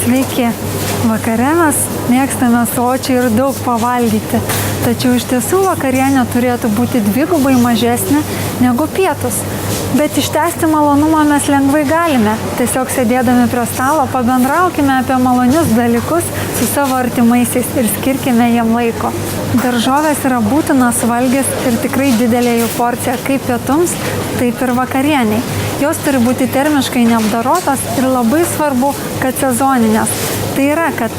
Sveiki! Vakare mes mėgstame sočiai ir daug pavalgyti, tačiau iš tiesų vakarienė turėtų būti dvigubai mažesnė negu pietus. Bet ištęsti malonumą mes lengvai galime. Tiesiog sėdėdami prie stalo pabendraukime apie malonius dalykus su savo artimaisiais ir skirkime jiem laiko. Daržovės yra būtinas valgis ir tikrai didelė jų porcija kaip pietums, taip ir vakarieniai. Jos turi būti termiškai neapdorotos ir labai svarbu, kad sezoninės. Tai yra, kad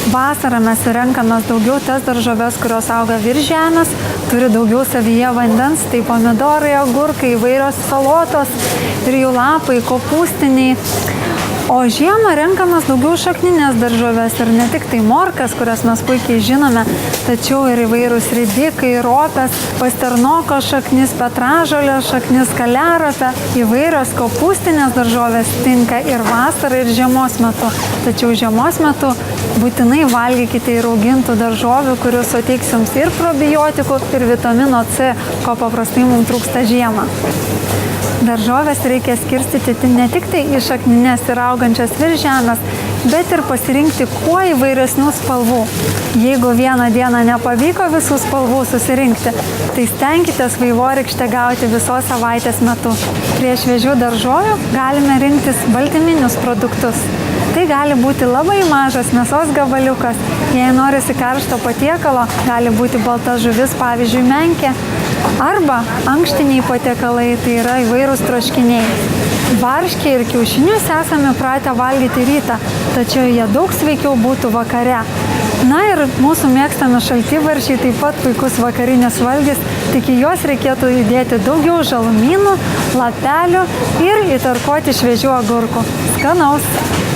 vasarą mes renkamės daugiau tas daržoves, kurios auga virš žemės, turi daugiau savyje vandens, tai pomidorai, agurkai, įvairios salotos ir jų lapai, kopūstiniai. O žiemą renkamės daugiau šakninės daržoves ir ne tik tai morkas, kurias mes puikiai žinome, tačiau ir įvairūs ridikai, ropės, pasternoko šaknis, petražolės šaknis, kaliaropė. Įvairios kopūstinės daržovės tinka ir vasarą, ir žiemos metu. Tačiau žiemos metu būtinai valgykite ir raugintų daržovių, kurių suteiks jums ir probiotikų, ir vitamino C, ko paprastai mums trūksta žiemą. Daržovės reikia skirstyti ne tik tai į šaknines ir augančias virš žemės, bet ir pasirinkti kuo įvairesnių spalvų. Jeigu vieną dieną nepavyko visų spalvų susirinkti, tai stenkitės vaivorykštę gauti visos savaitės metu. Prie šviežių daržovių galime rinktis baltyminius produktus. Tai gali būti labai mažas mėsos gabaliukas. Jei norisi karšto patiekalo, gali būti balta žuvis, pavyzdžiui, menkė. Arba ankštiniai patiekalai, tai yra įvairūs troškiniai. Varškę ir kiaušinius esame pratę valgyti rytą, tačiau jie daug sveikiau būtų vakare. Na ir mūsų mėgstami šaltibarščiai taip pat puikus vakarinis valgis, tik į juos reikėtų įdėti daugiau žalumynų, lapelių ir įtarkuoti šviežių agurkų. Skanaus!